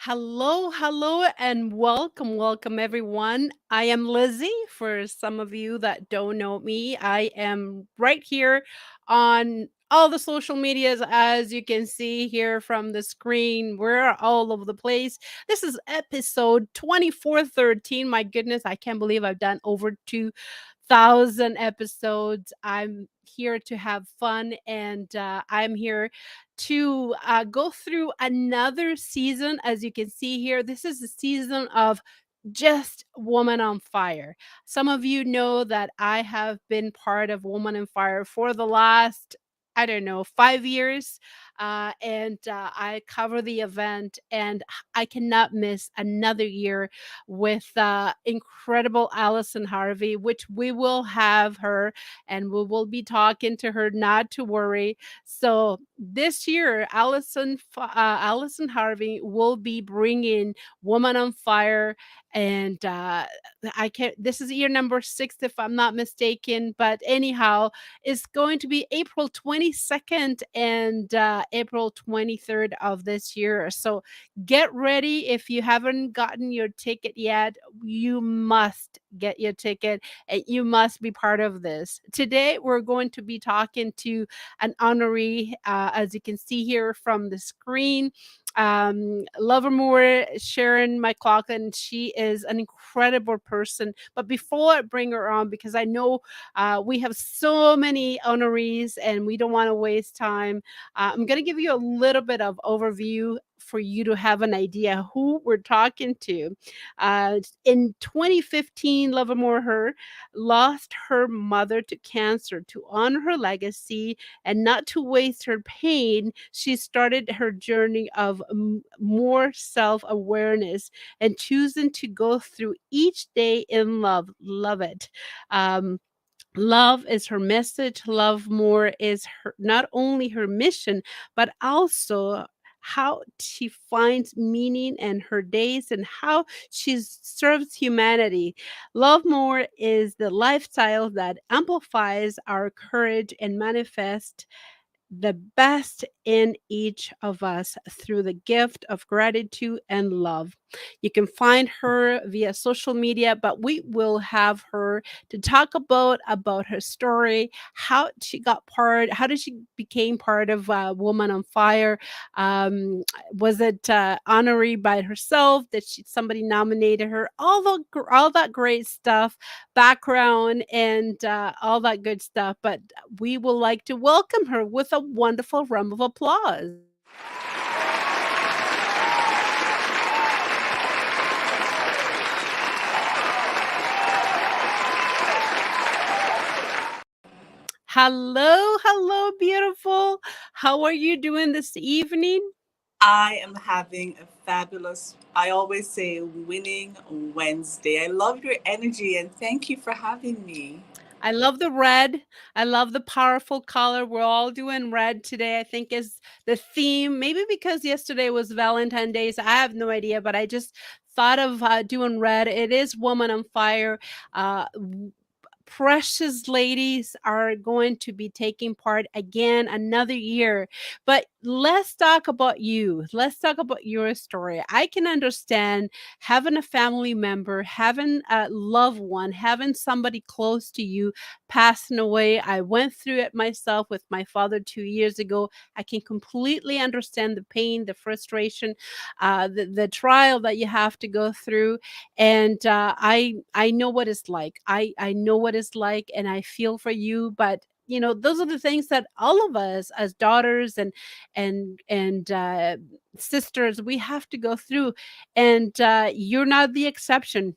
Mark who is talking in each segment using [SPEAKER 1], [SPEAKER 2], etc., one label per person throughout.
[SPEAKER 1] Hello, hello, and welcome everyone. I am Lizzie. For some of you that don't know me, I am right here on all the social medias, as you can see here from the screen. We're all over the place. This is episode 2413. My goodness, I can't believe I've done over 2,000 episodes. I'm here to have fun, and I'm here to go through another season. As you can see here, this is the season of just Woman on Fire. Some of you know that I have been part of Woman on Fire for the last, I don't know, 5 years. And I cover the event, and I cannot miss another year with incredible Allison Harvey, which we will have her and we will be talking to her, not to worry. So this year, Allison Harvey will be bringing Woman on Fire, and I can't. This is year number 6, if I'm not mistaken. But anyhow, it's going to be April 22nd and April 23rd of this year. So get ready. If you haven't gotten your ticket yet, you must get your ticket and you must be part of this. Today, we're going to be talking to an honoree, as you can see here from the screen. Lovemore, Sharon McLaughlin, she is an incredible person. But before I bring her on, because I know we have so many honorees and we don't want to waste time, I'm going to give you a little bit of overview for you to have an idea who we're talking to. In 2015, Lovemore her lost her mother to cancer. To honor her legacy and not to waste her pain, she started her journey of more self-awareness and choosing to go through each day in love. Love it. Um, Love is her message. Love more is her, not only her mission, but also how she finds meaning in her days and how she serves humanity. Love more is the lifestyle that amplifies our courage and manifests the best in each of us through the gift of gratitude and love. You can find her via social media, but we will have her to talk about her story, how she got part, how did she became part of Woman on Fire? Um, was it honoree by herself? Did she somebody nominated her? All that great stuff, background, and all that good stuff. But we will like to welcome her with a wonderful round of applause. Hello, hello, beautiful. How are you doing this evening?
[SPEAKER 2] I am having a fabulous, I always say, winning Wednesday. I love your energy and thank you for having me.
[SPEAKER 1] I love the red. I love the powerful color. We're all doing red today, I think is the theme. Maybe because yesterday was Valentine's Day, so I have no idea, but I just thought of doing red. It is Woman on Fire. Precious ladies are going to be taking part again another year. But let's talk about you. Let's talk about your story. I can understand having a family member, having a loved one, having somebody close to you passing away. I went through it myself with my father 2 years ago. I can completely understand the pain, the frustration, the trial that you have to go through. And I know what it's like. I know what it's like, and I feel for you. But those are the things that all of us as daughters and sisters, we have to go through. And you're not the exception.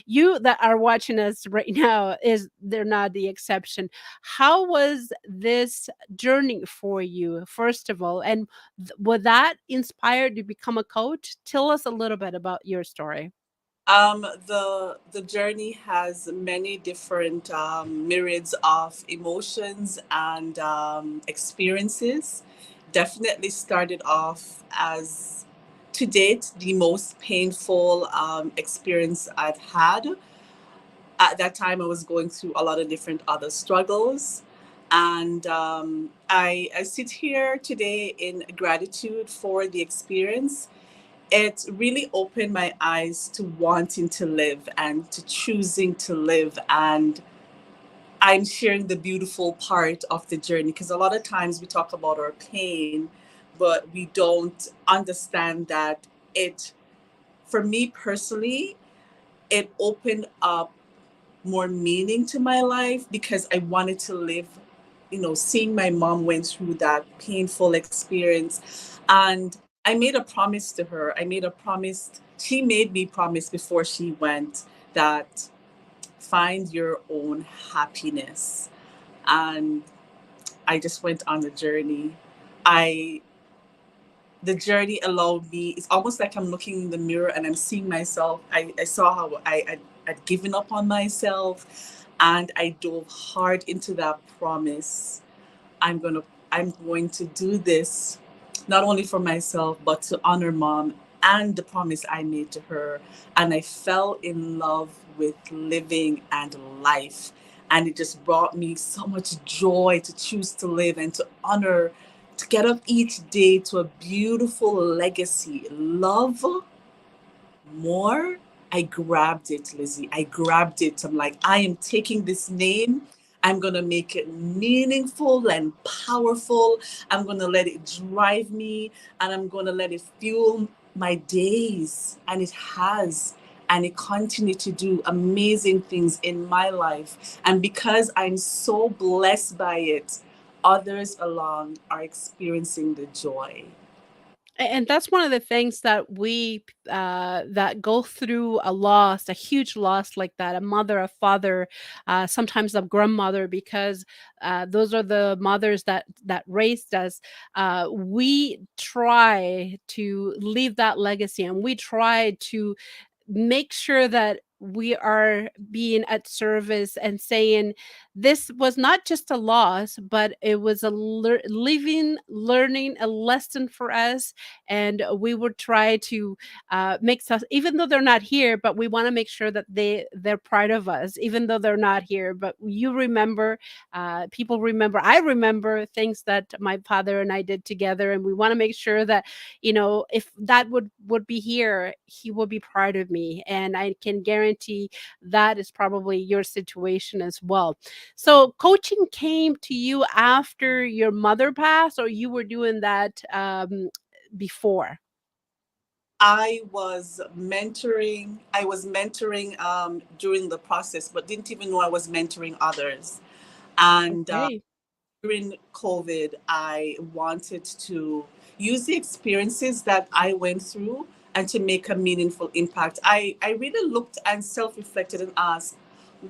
[SPEAKER 1] You that are watching us right now, is they're not the exception. How was this journey for you, first of all? And was that inspired to become a coach? Tell us a little bit about your story.
[SPEAKER 2] The journey has many different myriads of emotions and experiences. Definitely started off as, to date, the most painful experience I've had. At that time, I was going through a lot of different other struggles. And I sit here today in gratitude for the experience. it really opened my eyes to wanting to live and to choosing to live. And I'm sharing the beautiful part of the journey, because a lot of times we talk about our pain, but we don't understand that it, for me personally, it opened up more meaning to my life because I wanted to live, seeing my mom went through that painful experience. And I made a promise to her. She made me promise before she went that find your own happiness. And I just went on the journey. I the journey allowed me, it's almost like I'm looking in the mirror and I'm seeing myself. I saw how I'd given up on myself, and I dove hard into that promise. I'm going to do this not only for myself but to honor mom and the promise I made to her. And I fell in love with living and life. And it just brought me so much joy to choose to live and to honor, to get up each day to a beautiful legacy. Love more. I grabbed it, Lizy. I grabbed it. I'm like, I am taking this name. I'm going to make it meaningful and powerful. I'm going to let it drive me, and I'm going to let it fuel my days. And it has. And it continues to do amazing things in my life. And because I'm so blessed by it, others along are experiencing the joy.
[SPEAKER 1] And that's one of the things that we that go through a loss, a huge loss like that, a mother, a father, sometimes a grandmother, because those are the mothers that raised us. We try to leave that legacy, and we try to make sure that we are being at service and saying this was not just a loss, but it was a living, learning, a lesson for us. And we would try to make us, even though they're not here, but we want to make sure that they're proud of us, even though they're not here. But you remember, people remember, I remember things that my father and I did together, and we want to make sure that, if that would be here, he will be proud of me. And I can guarantee that is probably your situation as well. So coaching came to you after your mother passed, or you were doing that before?
[SPEAKER 2] I was mentoring during the process, but didn't even know I was mentoring others. And
[SPEAKER 1] Okay.
[SPEAKER 2] during COVID, I wanted to use the experiences that I went through and to make a meaningful impact. I really looked and self reflected and asked,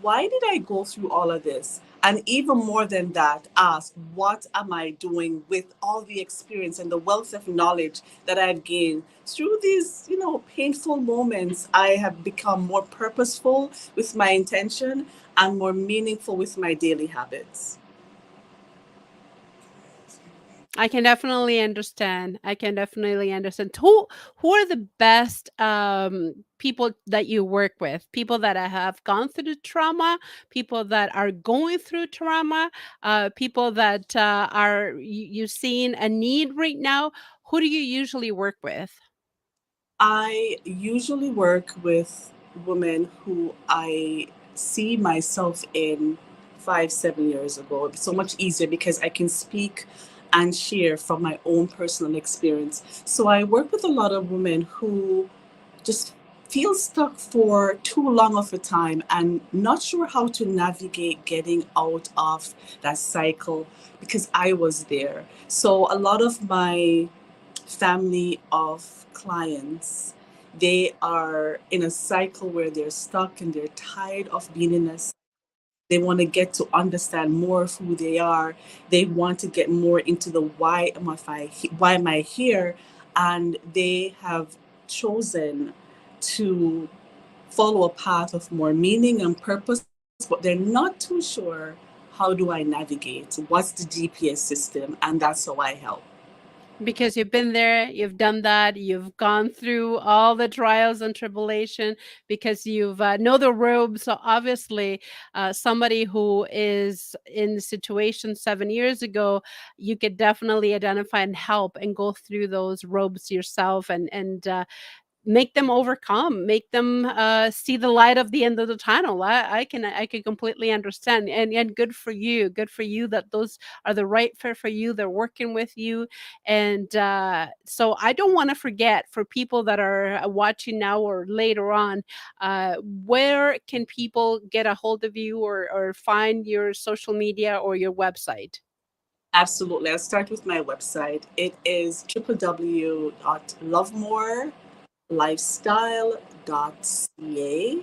[SPEAKER 2] why did I go through all of this? And even more than that, ask, what am I doing with all the experience and the wealth of knowledge that I had gained through these, painful moments? I have become more purposeful with my intention and more meaningful with my daily habits.
[SPEAKER 1] I can definitely understand. I can definitely understand. Who are the best people that you work with? People that have gone through the trauma, people that are going through trauma, people that are you seeing a need right now. Who do you usually work with?
[SPEAKER 2] I usually work with women who I see myself in 5, 7 years ago. It's so much easier because I can speak and share from my own personal experience. So I work with a lot of women who just feel stuck for too long of a time and not sure how to navigate getting out of that cycle, because I was there. So a lot of my family of clients, they are in a cycle where they're stuck and they're tired of being in a, they want to get to understand more of who they are. They want to get more into the why am I here? And they have chosen to follow a path of more meaning and purpose, but they're not too sure, how do I navigate? What's the GPS system? And that's how I help.
[SPEAKER 1] Because you've been there, you've done that, you've gone through all the trials and tribulation because you've know the ropes. So obviously, somebody who is in the situation 7 years ago, you could definitely identify and help and go through those ropes yourself, and make them overcome, make them see the light of the end of the tunnel. I can completely understand, and good for you that those are the right fit for you. They're working with you, and so I don't want to forget for people that are watching now or later on, where can people get a hold of you or find your social media or your website?
[SPEAKER 2] Absolutely. I'll start with my website. It is www.lovemoreLifestyle.ca.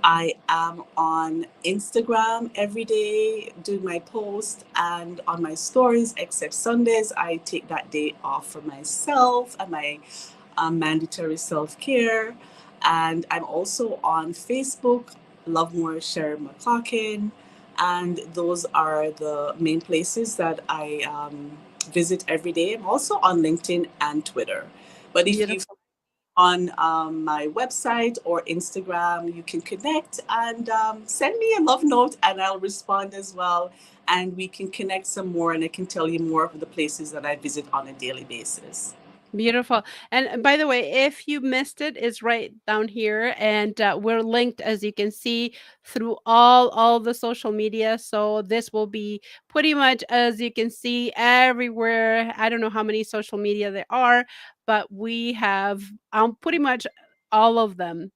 [SPEAKER 2] I am on Instagram every day doing my post and on my stories, except Sundays. I take that day off for myself and my mandatory self care. And I'm also on Facebook, Lovemore, Sher, McLaughlin. And those are the main places that I visit every day. I'm also on LinkedIn and Twitter. But if you
[SPEAKER 1] Beautiful.
[SPEAKER 2] on my website or Instagram, you can connect and send me a love note, and I'll respond as well. And we can connect some more, and I can tell you more of the places that I visit on a daily basis.
[SPEAKER 1] Beautiful. And by the way, if you missed it, it's right down here, and we're linked, as you can see, through all the social media. So this will be pretty much, as you can see, everywhere. I don't know how many social media there are, but we have pretty much all of them.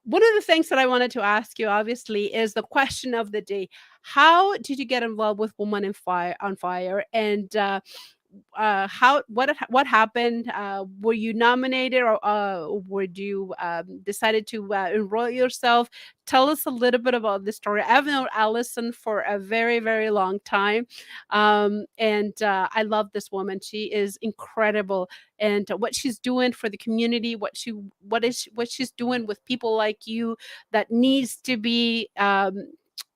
[SPEAKER 1] One of the things that I wanted to ask you, obviously, is the question of the day. How did you get involved with Woman in Fire on Fire? And how what happened? Were you nominated, or were you decided to enroll yourself? Tell us a little bit about this story. I've known Allison for a very long time, and I love this woman. She is incredible, and what she's doing for the community, what she's doing with people like you, that needs to be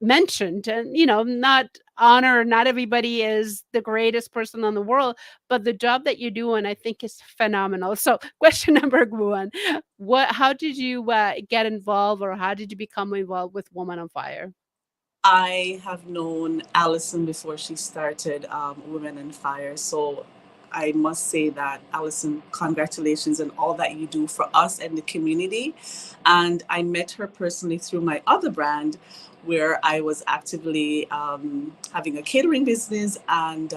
[SPEAKER 1] mentioned. And not honor, not everybody is the greatest person in the world, but the job that you're doing, I think, is phenomenal. So question number one, how did you get involved, or how did you become involved with Woman on Fire?
[SPEAKER 2] I have known Allison before she started Women in Fire. So I must say that, Allison, congratulations on all that you do for us and the community. And I met her personally through my other brand, where I was actively having a catering business and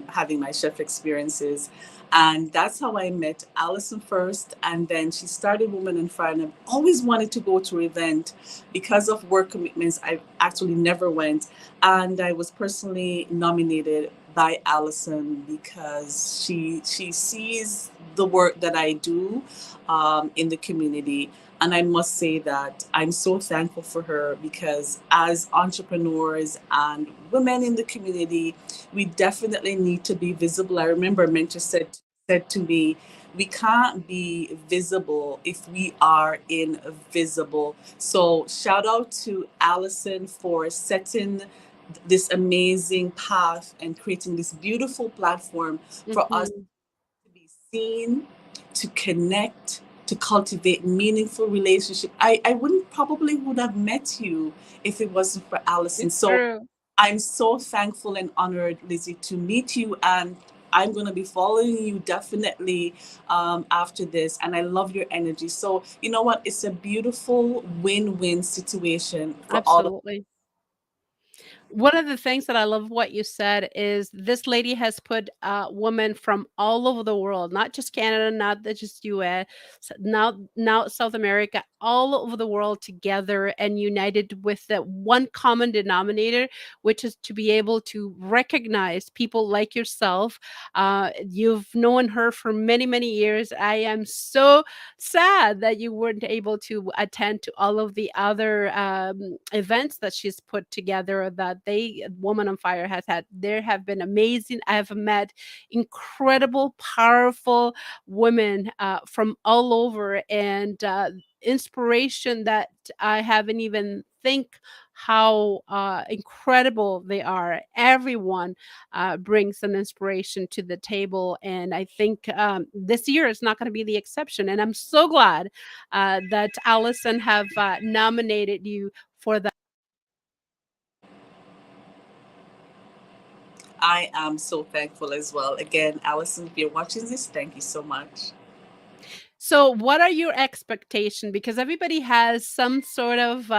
[SPEAKER 2] having my chef experiences. And that's how I met Allison first. And then she started Women in Fire. And I've always wanted to go to an event. Because of work commitments, I actually never went. And I was personally nominated by Allison because she sees the work that I do in the community. And I must say that I'm so thankful for her, because as entrepreneurs and women in the community, we definitely need to be visible. I remember a mentor said to me, we can't be visible if we are invisible. So shout out to Allison for setting this amazing path and creating this beautiful platform for us
[SPEAKER 1] Mhm.
[SPEAKER 2] to be seen, to connect, to cultivate meaningful relationship. I wouldn't probably would have met you if it wasn't for Allison.
[SPEAKER 1] It's
[SPEAKER 2] So
[SPEAKER 1] true.
[SPEAKER 2] I'm so thankful and honored, Lizzie, to meet you, and I'm going to be following you definitely after this. And I love your energy. So you know what? It's a beautiful win-win situation for all of.
[SPEAKER 1] Absolutely. One of the things that I love what you said is this lady has put women from all over the world, not just Canada, just US, now South America, all over the world together and united with the one common denominator, which is to be able to recognize people like yourself. You've known her for many years. I am so sad that you weren't able to attend to all of the other events that she's put together, that they Woman on Fire has had. There have been amazing. I have met incredible, powerful women from all over, and inspiration that I haven't even think how incredible they are. Everyone brings an inspiration to the table, and I think this year is not going to be the exception. And I'm so glad that Allison have nominated you for that.
[SPEAKER 2] I am so thankful as well. Again, Allison, if you're watching this, thank you so much.
[SPEAKER 1] So, what are your expectation? Because everybody has some sort of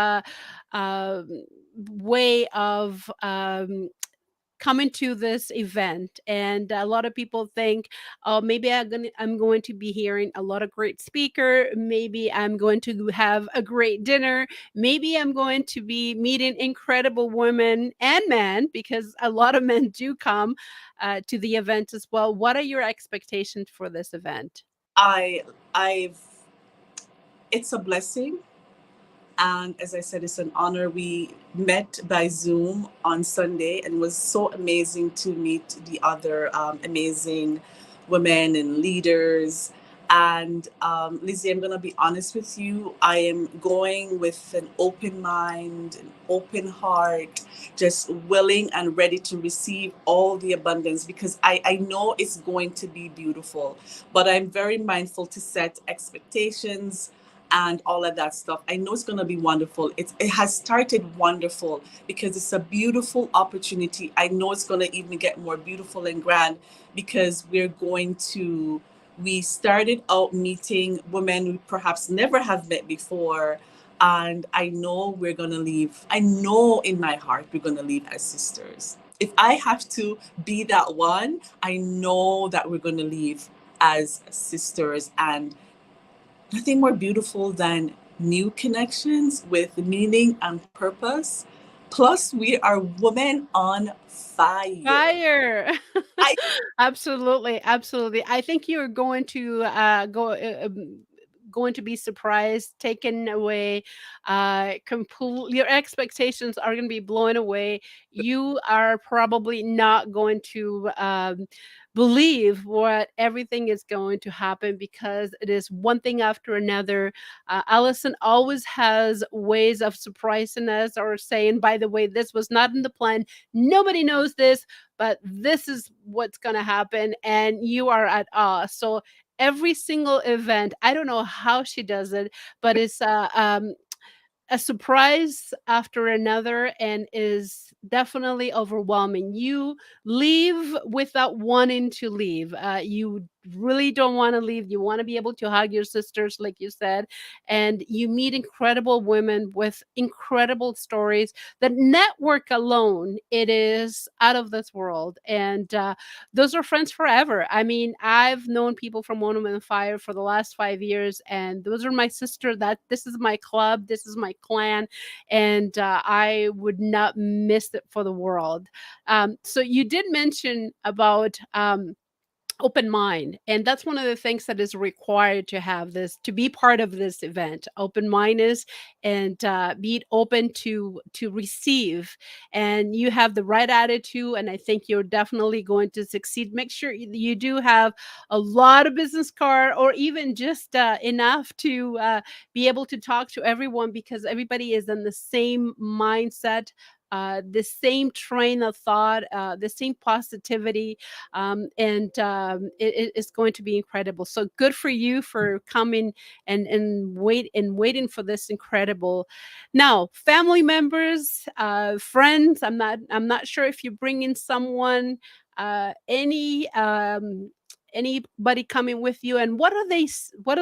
[SPEAKER 1] um way of coming to this event, and a lot of people think, oh, maybe I'm going to be hearing a lot of great speaker, maybe I'm going to have a great dinner, maybe I'm going to be meeting incredible women and men, because a lot of men do come to the event as well. What are your expectations for this event?
[SPEAKER 2] I I've it's a blessing. And as I said, it's an honor. We met by Zoom on Sunday, and it was so amazing to meet the other amazing women and leaders. And Lizzie, I'm going to be honest with you. I am going with an open mind, an open heart, just willing and ready to receive all the abundance, because I know it's going to be beautiful. But I'm very mindful to set expectations and all of that stuff. I know it's going to be wonderful. It has started wonderful because it's a beautiful opportunity. I know it's going to even get more beautiful and grand because we started out meeting women we perhaps never have met before. And I know we're going to leave. I know in my heart we're going to leave as sisters. If I have to be that one, I know that we're going to leave as sisters, and nothing more beautiful than new connections with meaning and purpose. Plus, we are women on fire.
[SPEAKER 1] Fire.
[SPEAKER 2] I
[SPEAKER 1] Absolutely, absolutely. I think you're going to going to be surprised, taken away, complete your expectations are going to be blown away. You are probably not going to believe what everything is going to happen, because it is one thing after another. Allison always has ways of surprising us, or saying, by the way, this was not in the plan. Nobody knows this, but this is what's going to happen, and you are at awe. So every single event, I don't know how she does it, but it's a surprise after another, and is definitely overwhelming. You leave without wanting to leave. You really don't want to leave. You want to be able to hug your sisters, like you said, and you meet incredible women with incredible stories. The network alone, it is out of this world, and those are friends forever. I mean, I've known people from Woman and Fire for the last 5 years, and those are my sister. That this is my club, this is my clan, and I would not miss it for the world. So you did mention about open mind, and that's one of the things that is required to have this, to be part of this event. Open mind is, and be open to receive, and you have the right attitude, and I think you're definitely going to succeed. Make sure you do have a lot of business card, or even just enough to be able to talk to everyone, because everybody is in the same mindset, the same train of thought, the same positivity, and it's going to be incredible. So good for you for coming and waiting for this incredible. Now, family members, friends. I'm not sure if you bring in someone, anybody coming with you, and what do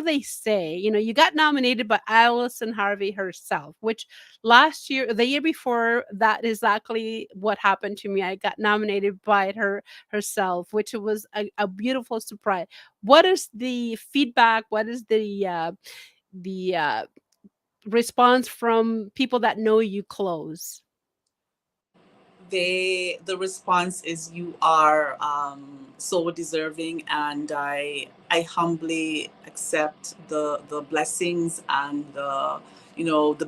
[SPEAKER 1] they say? You got nominated by Allison Harvey herself, which last year, the year before that, exactly what happened to me. I got nominated by her herself, which was a beautiful surprise. What is the feedback? What is the response from people that know you close?
[SPEAKER 2] the response is you are so deserving, and I humbly accept the blessings and the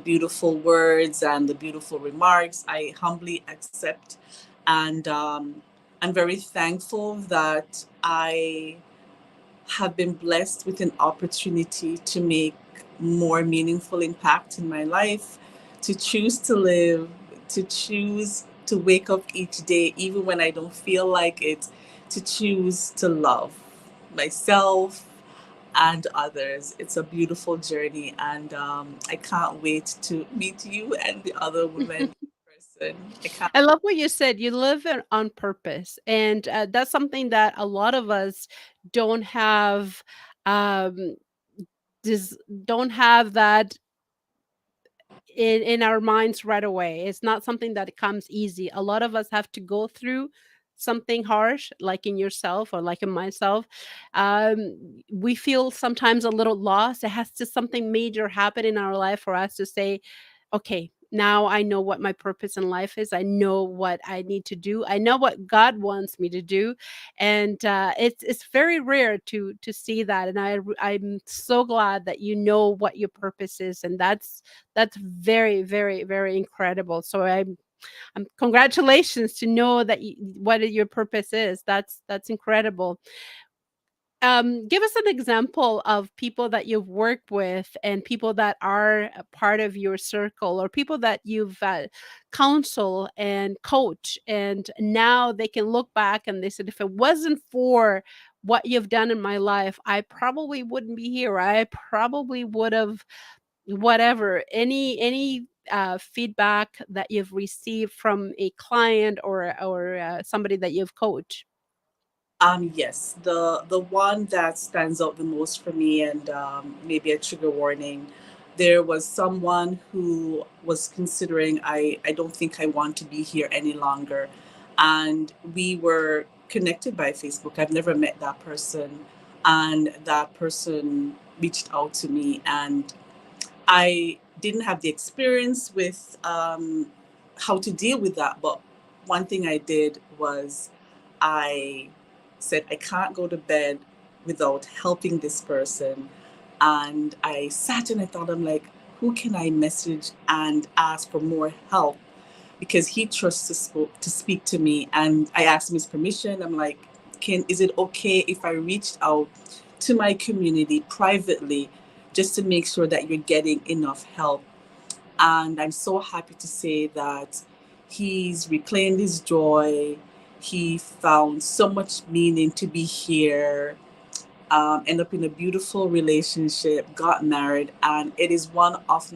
[SPEAKER 2] beautiful words and the beautiful remarks. I humbly accept, and I'm very thankful that I have been blessed with an opportunity to make more meaningful impact in my life, to choose to live, to choose to wake up each day, even when I don't feel like it, to choose to love myself and others. It's a beautiful journey, and I can't wait to meet you and the other women in person. I can't.
[SPEAKER 1] I love what you said. You live on purpose, and that's something that a lot of us don't have. Um, just don't have that in our minds right away. It's not something that comes easy. A lot of us have to go through something harsh, like in yourself or like in myself. We feel sometimes a little lost. It has to something major happen in our life for us to say, okay, now I know what my purpose in life is. I know what I need to do. I know what God wants me to do, and it's very rare to see that. And I'm so glad that you know what your purpose is, and that's very, very, very incredible. So congratulations to know that what your purpose is. That's incredible. Give us an example of people that you've worked with and people that are a part of your circle or people that you've counsel and coach, and now they can look back and they said, if it wasn't for what you've done in my life, I probably wouldn't be here. I probably would have whatever. Any feedback that you've received from a client or somebody that you've coached?
[SPEAKER 2] Yes, the one that stands out the most for me, and maybe a trigger warning. There was someone who was considering, I don't think I want to be here any longer, and we were connected by Facebook. I've never met that person, and that person reached out to me, and I didn't have the experience with how to deal with that. But one thing I did was I said, I can't go to bed without helping this person. And I sat and I thought, I'm like, who can I message and ask for more help? Because he trusts to speak to me. And I asked him his permission. I'm like, is it okay if I reached out to my community privately just to make sure that you're getting enough help? And I'm so happy to say that he's reclaimed his joy. He found so much meaning to be here, ended up in a beautiful relationship, got married, and it is one of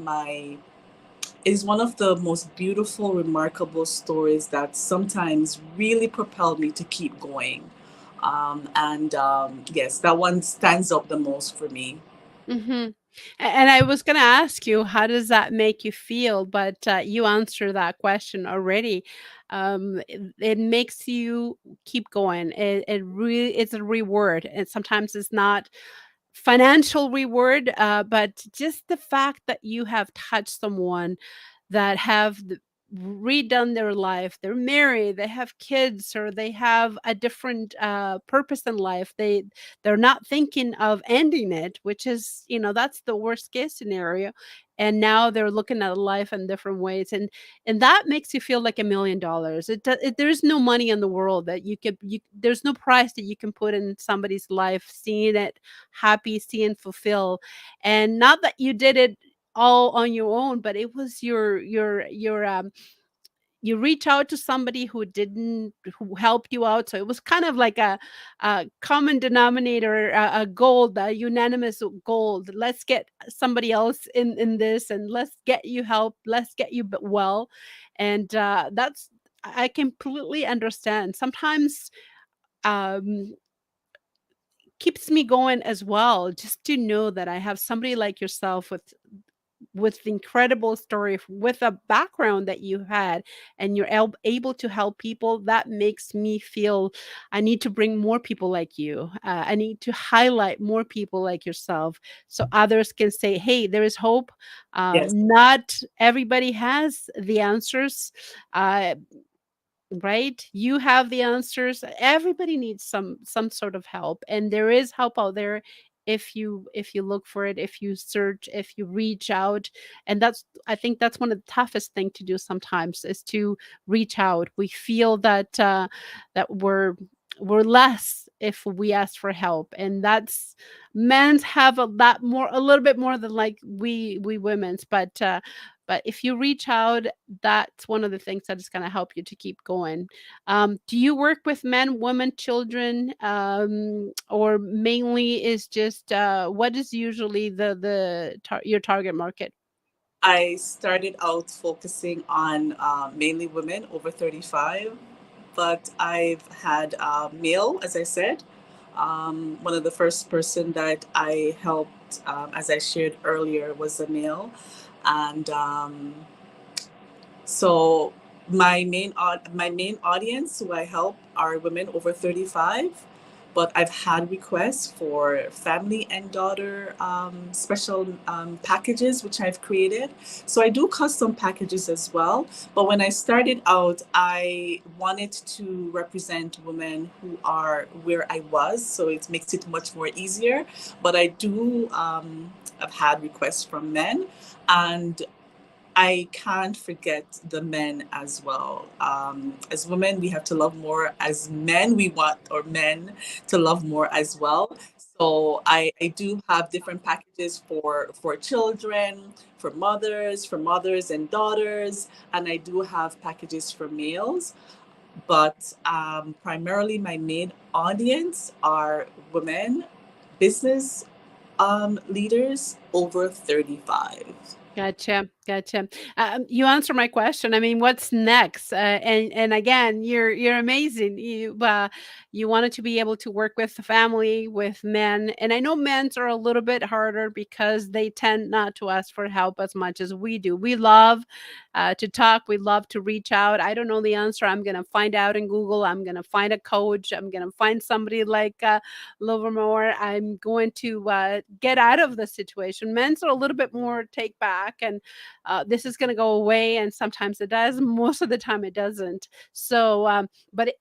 [SPEAKER 2] the most beautiful, remarkable stories that sometimes really propelled me to keep going. And yes, that one stands up the most for me.
[SPEAKER 1] Mhm. And I was gonna ask you, how does that make you feel? But, you answered that question already. It makes you keep going. It really it's a reward, and sometimes it's not financial reward, but just the fact that you have touched someone that have redone their life. They're married, they have kids, or they have a different purpose in life. They're not thinking of ending it, which is, that's the worst case scenario. And now they're looking at life in different ways, and that makes you feel like $1,000,000. There's no money in the world that there's no price that you can put in somebody's life, seeing it happy, seeing fulfill. And not that you did it all on your own, but it was you reach out to somebody who helped you out. So it was kind of like a common denominator, a gold, a unanimous gold. Let's get somebody else in this, and let's get you help. Let's get you well, and that's I completely understand. Sometimes um keeps me going as well, just to know that I have somebody like yourself with the incredible story, with a background that you had, and you're able to help people. That makes me feel I need to bring more people like you. I need to highlight more people like yourself, so others can say, hey, there is hope.
[SPEAKER 2] Yes.
[SPEAKER 1] Not everybody has the answers. uh, Right? You have the answers. Everybody needs some sort of help, and there is help out there if you look for it, if you search, if you reach out. And I think that's one of the toughest thing to do sometimes, is to reach out. We feel that we're less if we ask for help, and that's men's have a little bit more than like we women's, but But if you reach out, that's one of the things that is going to help you to keep going. Do you work with men, women, children, or mainly is just what is usually your target market?
[SPEAKER 2] I started out focusing on mainly women over 35, but I've had male, as I said. One of the first person that I helped, as I shared earlier, was a male, and so my main audience who I help are women over 35, but I've had requests for family and daughter special packages which I've created. So I do custom packages as well. But when I started out, I wanted to represent women who are where I was, so it makes it much more easier. But I do I've had requests from men, and I can't forget the men as well. As women, we have to love more. As men, we want our men to love more as well. So I do have different packages for children, for mothers and daughters, and I do have packages for males. But primarily, my main audience are women, business leaders over 35.
[SPEAKER 1] Gotcha, gotcha. You answer my question. I mean, what's next? And again, you're amazing. You wanted to be able to work with the family, with men, and I know men's are a little bit harder because they tend not to ask for help as much as we do. We love to talk. We love to reach out. I don't know the answer. I'm gonna find out in Google. I'm gonna find a coach. I'm gonna find somebody like Lovemore. I'm going to get out of the situation. Men's are a little bit more take back, and this is going to go away. And sometimes it does. Most of the time, it doesn't. So, but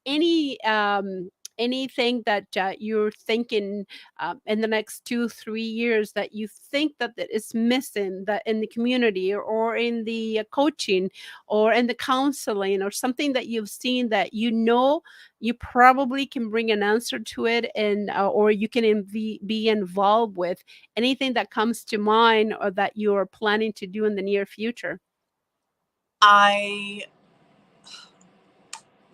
[SPEAKER 1] anything that you're thinking in the next 2 3 years that you think that is missing that in the community or in the coaching or in the counseling or something that you've seen that you probably can bring an answer to it and or you can be involved with anything that comes to mind or that you're planning to do in the near future.
[SPEAKER 2] I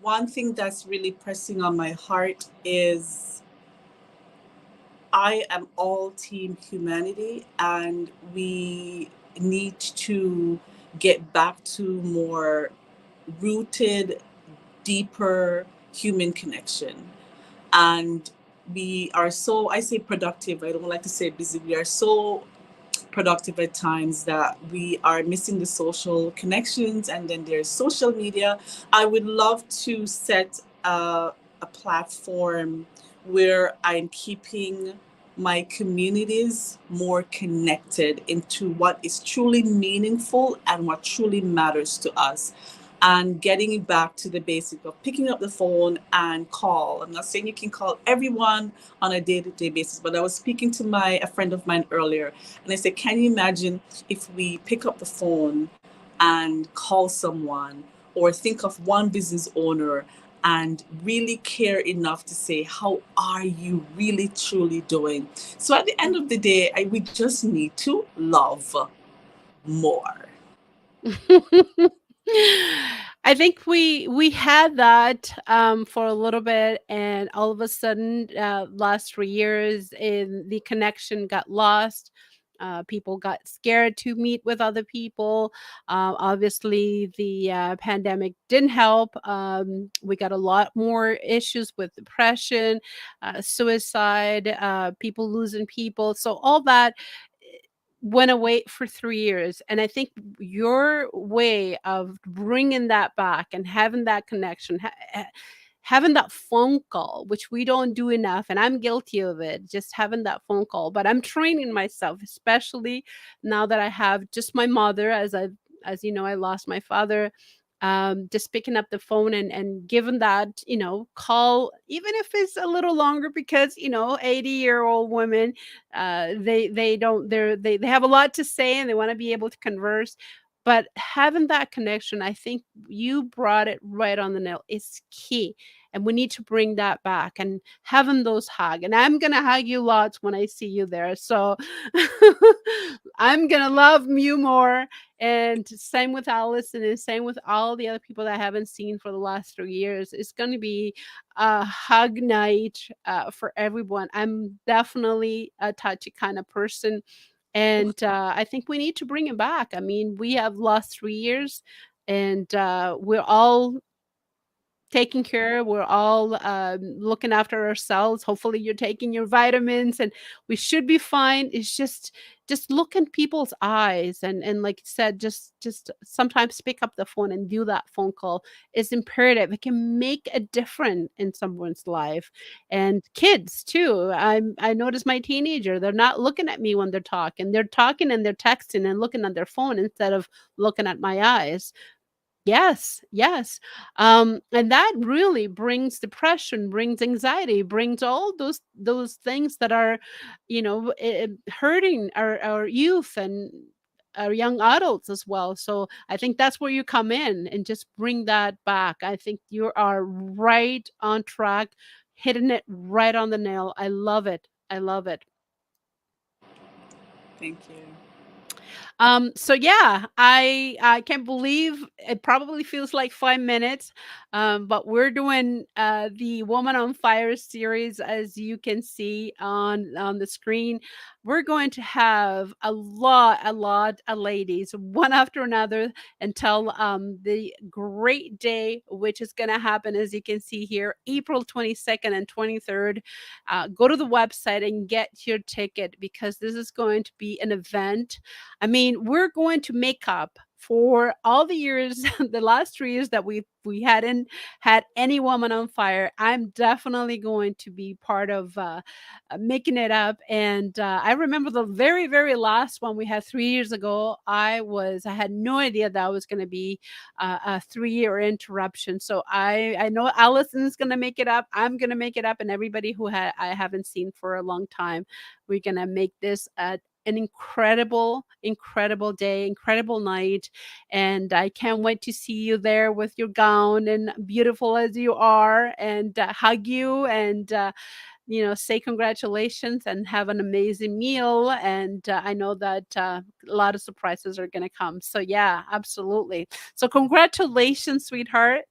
[SPEAKER 2] One thing that's really pressing on my heart is I am all team humanity, and we need to get back to more rooted, deeper human connection. And we are so, I say productive, I don't like to say busy, we are so productive at times that we are missing the social connections, and then there's social media. I would love to set a platform where I'm keeping my communities more connected into what is truly meaningful and what truly matters to us, and getting back to the basic of picking up the phone and call. I'm not saying you can call everyone on a day-to-day basis, but I was speaking to a friend of mine earlier, and I said, can you imagine if we pick up the phone and call someone, or think of one business owner and really care enough to say, how are you really truly doing? So at the end of the day, we just need to love more.
[SPEAKER 1] I think we had that for a little bit, and all of a sudden, last 3 years, in the connection got lost. People got scared to meet with other people. Obviously, the pandemic didn't help. We got a lot more issues with depression, suicide, people losing people. So all that went away for 3 years, and I think your way of bringing that back and having that connection, having that phone call, which we don't do enough, and I'm guilty of it, just having that phone call, but I'm training myself, especially now that I have just my mother, as you know, I lost my father, just picking up the phone and giving that, call, even if it's a little longer, because 80-year-old women, they don't they have a lot to say and they want to be able to converse. But having that connection, I think you brought it right on the nail, is key, and we need to bring that back and having those hug, and I'm gonna hug you lots when I see you there, so I'm gonna love you more, and same with Allison, and same with all the other people that I haven't seen for the last 3 years. It's gonna be a hug night, for everyone. I'm definitely a touchy kind of person, and, I think we need to bring it back. I mean, we have lost 3 years, and, we're all taking care. We're all, looking after ourselves. Hopefully, you're taking your vitamins, and we should be fine. It's just look in people's eyes, and like you said, just sometimes pick up the phone and do that phone call is imperative. It can make a difference in someone's life, and kids too. I notice my teenager, they're not looking at me when they're talking. They're talking and they're texting and looking at their phone instead of looking at my eyes. Yes, yes. And that really brings depression, brings anxiety, brings all those things that are, hurting our youth and our young adults as well. So I think that's where you come in and just bring that back. I think you are right on track, hitting it right on the nail. I love it. I love it.
[SPEAKER 2] Thank you.
[SPEAKER 1] So yeah, I can't believe it probably feels like 5 minutes, but we're doing the Woman on Fire series, as you can see on the screen. We're going to have a lot of ladies, one after another, until the great day, which is going to happen, as you can see here, April 22nd and 23rd. Go to the website and get your ticket, because this is going to be an event. I mean, we're going to make up for all the years, the last 3 years that we hadn't had any Woman on Fire. I'm definitely going to be part of, making it up, and, I remember the very, very last one we had 3 years ago. I had no idea that was gonna be a 3-year interruption, so I know Allison's gonna make it up, I'm gonna make it up, and everybody who I haven't seen for a long time. We're gonna make this an incredible, incredible day, incredible night. And I can't wait to see you there with your gown and beautiful as you are, and hug you, and say congratulations and have an amazing meal. And I know that a lot of surprises are going to come. So, yeah, absolutely. So, congratulations, sweetheart.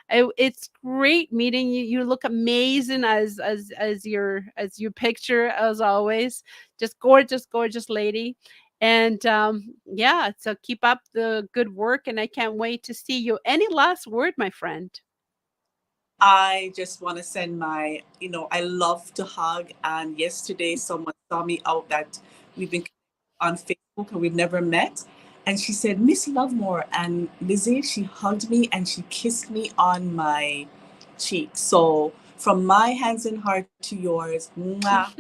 [SPEAKER 1] It's great meeting you. You look amazing as your picture, as always. Just gorgeous, gorgeous lady. And yeah, so keep up the good work, and I can't wait to see you. Any last word, my friend?
[SPEAKER 2] I just want to send I love to hug. And yesterday, someone saw me out that we've been on Facebook and we've never met. And she said, Miss Lovemore. And Lizzie, she hugged me and she kissed me on my cheek. So from my hands and heart to yours, mwah,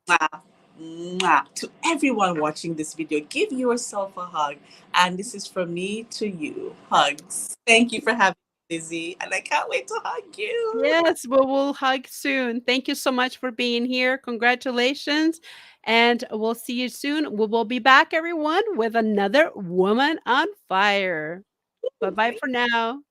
[SPEAKER 2] mwah, mwah. To everyone watching this video, give yourself a hug. And this is from me to you. Hugs. Thank you for having me, Lizzie. And I can't wait to hug you.
[SPEAKER 1] Yes, we'll hug soon. Thank you so much for being here. Congratulations. And we'll see you soon. We will be back, everyone, with another Woman on Fire. Bye bye
[SPEAKER 2] Bye.
[SPEAKER 1] for now.